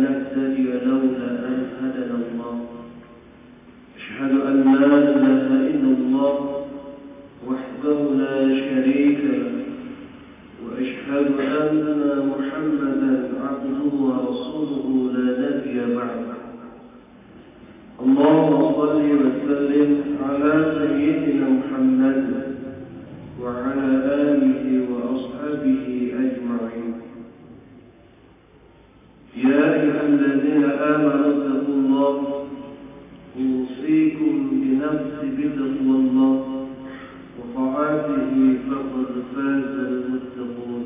نهتدي لولا أن هدانا الله أشهد أن لا إله إلا الله وحده لا شريك له وأشهد أن محمدا عبده ورسوله لا نبي بعده اللهم صل وسلم على سيدنا محمد وعلى آله وأصحابه أجمعين يا أيها الذين آمنوا اتقوا الله أوصيكم بنفسي بتقوى الله وطاعته فقد فاز المتقون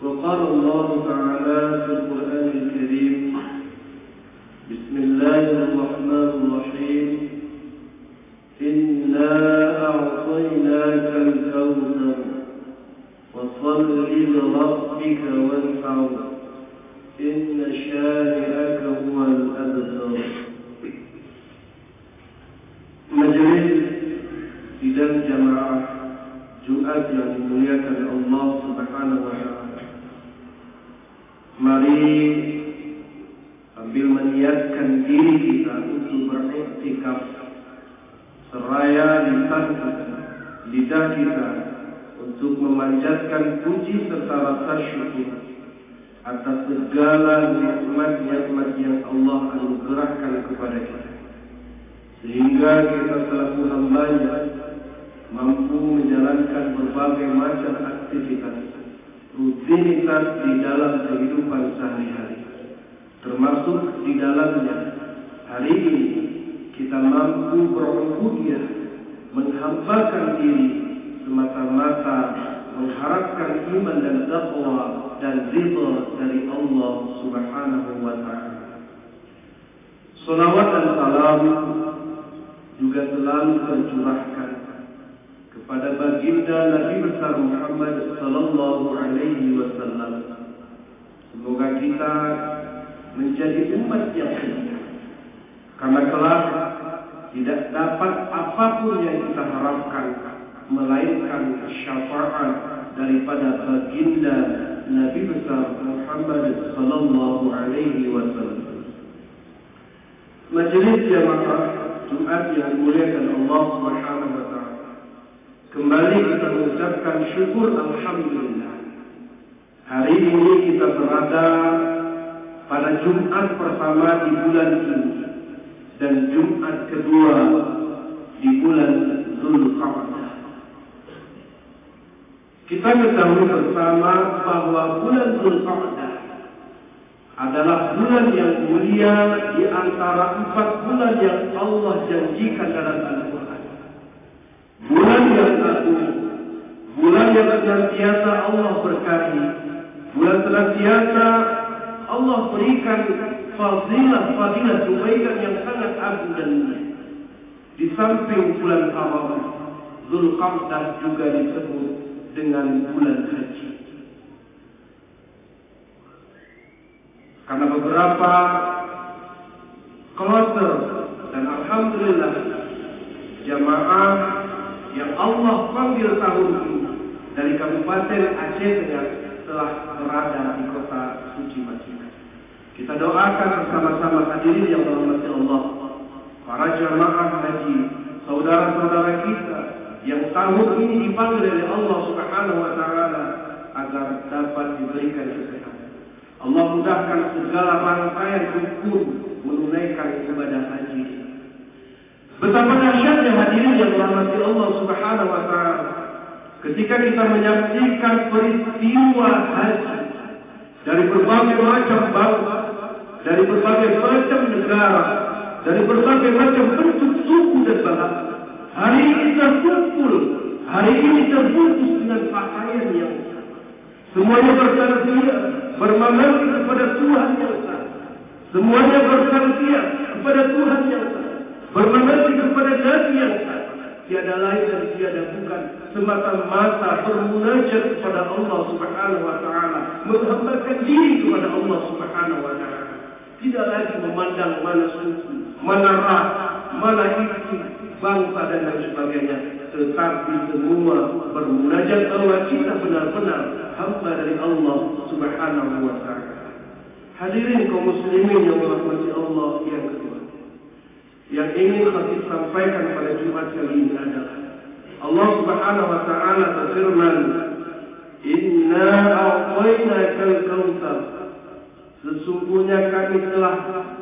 وقال الله تعالى في القرآن الكريم بسم الله الرحمن الرحيم إنا أعطيناك الكوثر فصل لربك وانحر إن شانئك هو الأبتر. Majelis sidang jamaah Jumat yang dimuliakan Allah Subhanahu wa taala. Mari sambil meniatkan diri kita untuk beriktikaf seraya lidah kita untuk memanjatkan puji serta rasa syukur atas segala nikmat-nikmat yang Allah anugerahkan kepada kita, sehingga kita selaku hamba-Nya mampu menjalankan berbagai macam aktivitas rutinitas di dalam kehidupan sehari-hari. Termasuk di dalamnya hari ini kita mampu berubudiyah, menghambakan diri semata-mata mengharapkan iman dan taqwa dan ridha dari Allah Subhanahu wa taala. Salawat dan salam juga selalu tercurahkan kepada baginda Nabi besar Muhammad sallallahu alaihi wasallam. Semoga kita menjadi umat yang setia, karena kelak tidak dapat apapun yang kita harapkan melainkan syafaat daripada baginda Nabi besar Muhammad sallallahu alaihi wasallam. Majelis jamaah Jumat yang dimuliakan Allah Subhanahu wa taala, kembali kita mengucapkan syukur alhamdulillah. Hari ini kita berada pada Jumat pertama di bulan ini dan Jumat kedua di bulan Zulqa'dah. Kita ketahui bersama bahwa bulan Zulqa'dah adalah bulan yang mulia di antara 4 bulan yang Allah janjikan dalam Al-Quran. Bulan yang agung, bulan yang senantiasa Allah berkahi, bulan senantiasa Allah berikan fadilah kebaikan yang sangat agung dan mulia. Di samping bulan Haram, Zulqa'dah juga disebut dengan bulan haji. Karena beberapa kloter dan alhamdulillah jamaah yang Allah panggil tahun ini dari Kabupaten Aceh Tengah telah berada di kota suci Madinah. Kita doakan bersama-sama hadirin yang dirahmati Allah, para jamaah haji, saudara-saudara kita yang tahun ini dipanggil oleh Allah Subhanahu wa taala agar dapat diberikan kesehatan. Allah mudahkan segala rangkaian rukun menunaikan ibadah haji. Betapa dahsyatnya hadirin yang dirahmati Allah Subhanahu wa taala ketika kita menyaksikan peristiwa haji dari berbagai macam bangsa, dari berbagai macam negara, dari berbagai macam bentuk suku dan bahasa. Hari ini terkumpul, hari ini terbungkus dengan pakaian yang sama. Semuanya bersedia bermanfaat kepada Tuhan yang sama. Semuanya bersedia kepada Tuhan yang sama, bermanfaat kepada Nabi yang sama. Tiada lain dan tiada bukan semata-mata bermunajat kepada Allah Subhanahu wa taala, menghambakan diri kepada Allah Subhanahu wa taala. Tidak lagi memandang mana suku, mana ras, mana itu, bangsa dan lain sebagainya, tetapi semua bermunajat bahwa kita benar-benar hamba dari Allah Subhanahu wa taala. Hadirin kaum muslimin yang dirahmati Allah, yang kedua yang ingin khatib sampaikan pada Jumat kali ini adalah Allah Subhanahu wa taala berfirman, "Inna a'tainakal kautsar." Sesungguhnya kami telah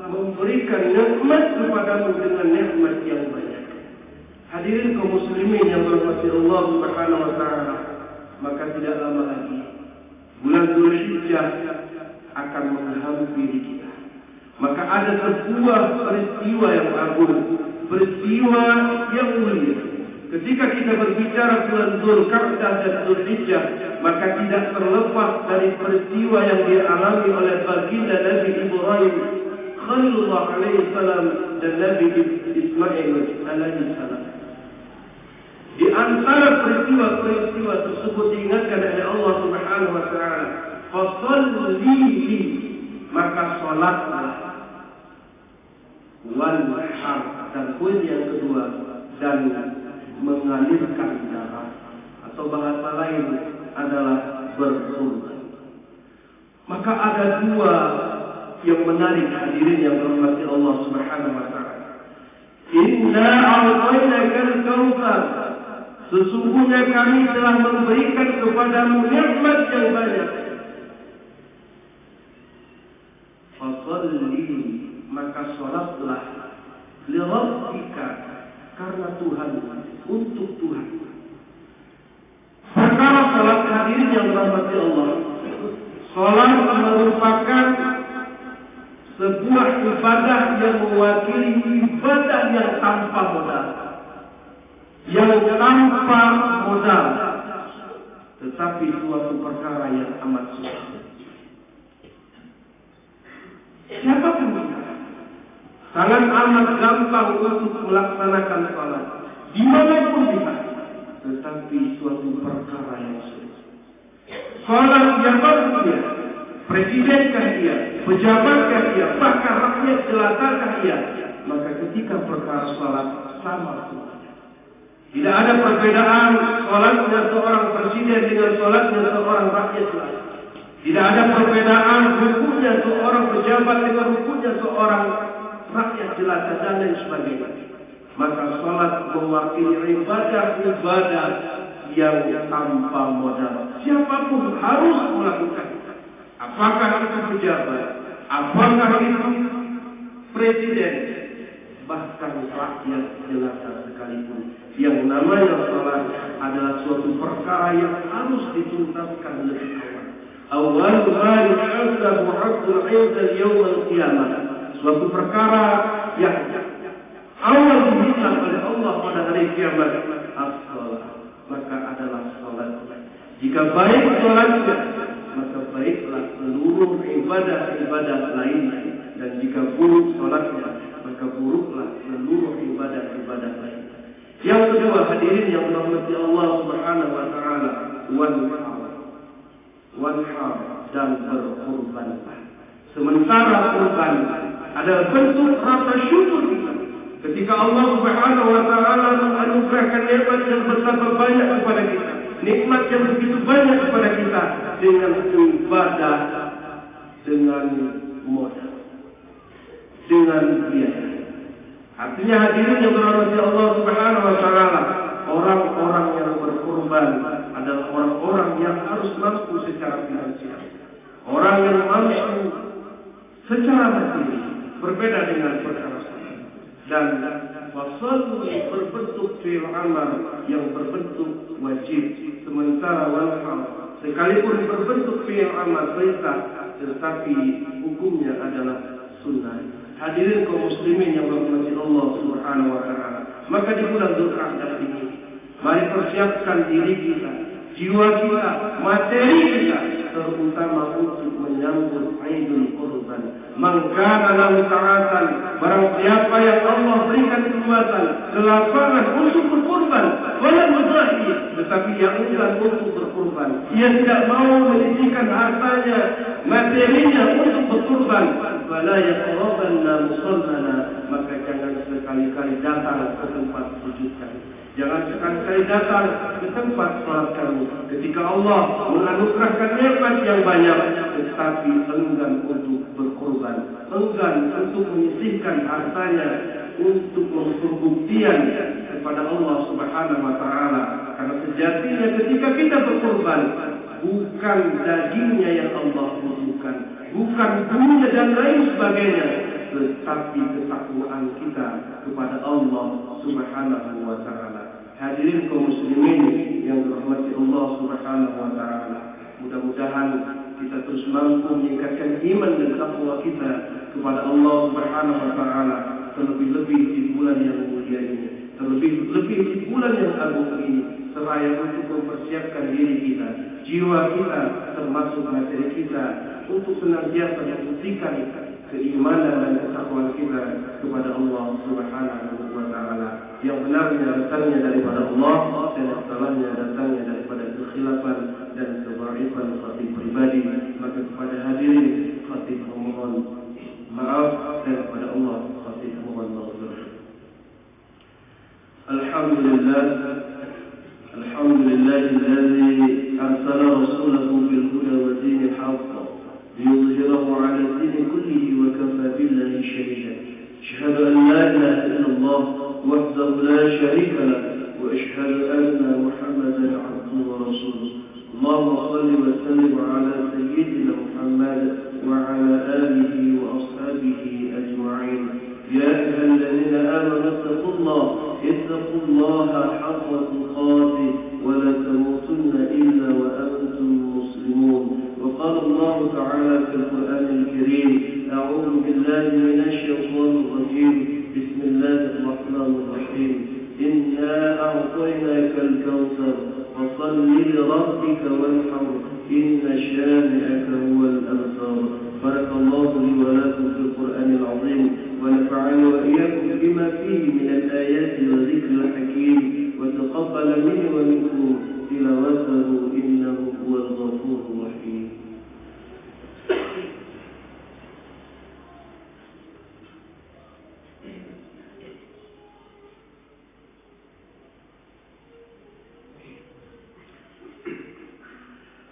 memberikan nikmat kepadamu dengan nikmat yang banyak. Hadirin kaum muslimin yang dirahmati Allah Subhanahu wa taala, maka tidak lama lagi bulan Dzulhijjah akan menghampiri kita. Maka ada sebuah peristiwa yang agung, peristiwa yang mulia. Ketika kita berbicara bulan Dzulqa'dah dan Dzulhijjah, maka tidak terlepas dari peristiwa yang dialami oleh baginda Nabi Ibrahim Khalilullah alaihi salam dan Nabi Ismail alaihi salam. Di antara peristiwa-peristiwa tersebut diingatkan oleh Allah Subhanahu wa taala, "Fasholli," maka salatlah, wanhar, dan poin yang kedua, dan mengalirkan darah, atau bahasa lain adalah berkorban. Maka ada dua yang menarik, hadirin yang dirahmati Allah Subhanahu wa taala. Inna a'tainakal kautsar. Sesungguhnya kami telah memberikan kepadamu nikmat yang banyak. Fasholli, maka salatlah, li rabbika, karena Tuhan, untuk Tuhan. Perkara salat, hadirin yang dirahmati Allah, salat merupakan sebuah ibadah yang mewakili ibadah yang tanpa modal. Tetapi suatu perkara yang amat susah. Siapapun kita sangat amat gampang untuk melaksanakan salat dimanapun kita, tetapi suatu perkara yang sulit. Salat siapapun dia, presidenkah dia, pejabatkah dia, bahkan rakyat jelatakah dia, maka ketika perkara salat sama semuanya. Tidak ada perbedaan salatnya seorang presiden dengan salatnya seorang rakyat jelata. Tidak ada perbedaan rukunya seorang pejabat dengan rukunya seorang rakyat jelata dan lain sebagainya. Maka salat mewakili ibadah yang tanpa modal. Siapapun harus melakukan. Apakah itu pejabat, apakah itu presiden, bahkan rakyat jelata sekalipun. Yang namanya salat adalah suatu perkara yang harus dituntaskan lebih awal. Awal ma yuhasabu 'abdul 'inda yaum al-qiyamah. Suatu perkara yang awal dihisab oleh Allah pada hari kiamat, as-salat, maka adalah salat. Jika baik salatnya, maka baiklah seluruh ibadah-ibadah lainnya, dan jika buruk salatnya, maka buruklah seluruh ibadah-ibadah lainnya. Yang kedua, hadirin yang dirahmati Allah Subhanahu wa taala, wanhar, dan berkorban. Sementara kurban adalah bentuk rasa syukur kita ketika Allah Subhanahu wa taala menganugerahkan nikmat yang betapa banyak kepada kita, nikmat yang begitu banyak kepada kita, dengan ibadah, dengan modal, dengan biaya. Artinya hadirin yang dirahmati Allah Subhanahu wa taala, orang-orang yang berkorban adalah orang-orang yang harus mampu secara finansial. Orang yang mampu secara materi, berbeda dengan perkara salat. Dan wasal berbentuk fi'il amal yang berbentuk wajib, sementara wanhar sekalipun berbentuk fi'il amal perintah, tetapi hukumnya adalah sunnah. Hadirin kaum muslimin yang dirahmati Allah Subhanahu wa taala, maka di bulan Dzulqa'dah ini mari persiapkan diri kita, jiwa kita, materi kita, terutama untuk menyambut Idul Qurban. Man kana lahu ta'atan, barang siapa yang Allah berikan keluasan, kelapangan untuk berkorban, wala mudhahi, tetapi yang enggan untuk berkorban, ia tidak mau menyisihkan hartanya, materinya untuk berkorban, wala yaqrabanna musallana, maka jangan sekali-kali datang ke tempat sujud kami. Jangan sekali-kali datang ke tempat salat kami ketika Allah menganugerahkan nikmat yang banyak, tetapi enggan untuk berkorban. berkorban, enggan untuk menyisihkan hartanya untuk pembuktian kepada Allah Subhanahu wa Ta'ala. Karena sejatinya ketika kita berkorban, bukan dagingnya yang Allah butuhkan, bukan bulunya dan lain sebagainya, tetapi ketakwaan kita kepada Allah Subhanahu wa Ta'ala. Hadirin kaum muslimin yang dirahmati Allah Subhanahu wa Ta'ala, mudah-mudahan kita terus mampu meningkatkan iman dan takwa kita kepada Allah Subhanahu wa Ta'ala, terlebih-lebih di bulan yang mulia ini, terlebih-lebih di bulan yang agung ini, seraya untuk mempersiapkan diri kita, jiwa kita, termasuk materi kita, untuk senantiasa membuktikan keimanan dan ketakwaan kita kepada Allah Subhanahu wa Ta'ala. Yang benarnya datangnya daripada Allah, dan yang salahnya datangnya daripada kekhilafan dan kebaifan khatib pribadi. Maka kepada hadirin khatib memohon maaf, dan kepada Allah khatib memohon maghfirah. Alhamdulillah, alhamdulillahilladzi arsala rasulahu bil huda wa dinil haqq liyudhhirahu 'ala ad-din kullihi wa kafa billahi shahida. Ashhadu an la ilaha illallah wahdahu la sharika lah wa ashhadu anna Muhammadan 'abduhu wa rasuluh. Allahumma shalli wa sallim 'ala sayyidina Muhammad wa 'ala alihi wa ashabihi ajma'in. Ya ayyuhalladzina amanu ittaqullaha haqqa tuqatih wa la tamutunna illa wa antum muslimun. وقال الله تعالى في القرآن الكريم: أعوذ بالله من الشيطان الرجيم. بسم الله الرحمن الرحيم. إنا أعطيناك الكوثر فصل لربك وانحر إن شانئك هو الأبتر. بارك الله لي ولكم في القرآن العظيم، ونفعني وإياكم بما فيه من الآيات والذكر الحكيم، وتقبل مني ومنكم تلاوته إنه هو الغفور الرحيم.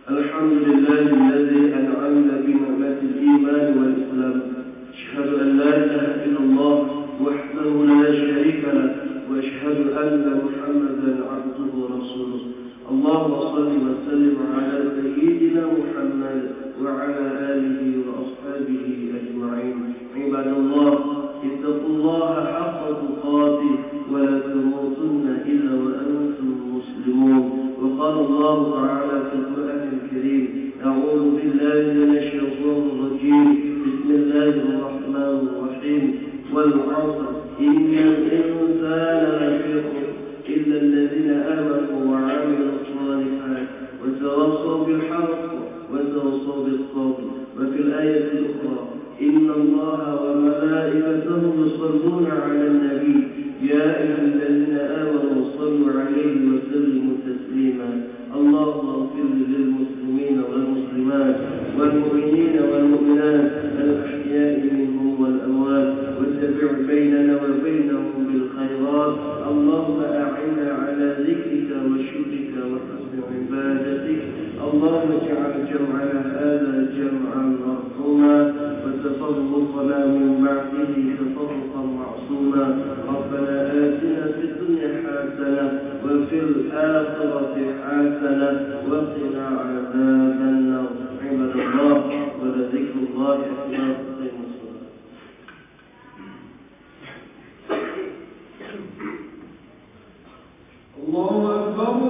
الحمد لله الذي أنعمنا بنعمة الإيمان والإسلام. أشهد أن لا إله إلا الله وحده لا شريك له، وأشهد أن محمدا عبده ورسوله. اللهم صل وسلم على سيدنا محمد وعلى آله وأصحابه أجمعين. عباد الله، اتقوا الله حق تقاته ولا تموتن إلا وأنتم مسلمون. وقال الله تعالى في القرآن الكريم: أعوذ بالله من الشيطان الرجيم. بسم الله الرحمن الرحيم. والعصر إن الإنسان لفي خسر إلا الذين آمنوا وعملوا الصالحات وتواصوا بالحق وتواصوا بالصبر. وفي الآية الأخرى: إن الله وملائكته يصلون على النبي يا أيها الذين آمنوا صلوا عليه وسلموا تسليما. اللهم اغفر للمسلمين والمسلمات والمؤمنين والمؤمنات الأحياء منهم والأموات، واتبع بيننا وبينهم بالخيرات. اللهم أعنا على ذكرك وشكرك وحسن عبادتك. اللهم اجعل جمعنا هذا جمعا مرحوما، وتفرقنا من بعده تفرقا معصوما. ربنا آتنا في الدنيا حسنة وفي الآخرة حسنة وقنا عذاب النار. عباد الله، ولذكر الله أكبر. الله أكبر.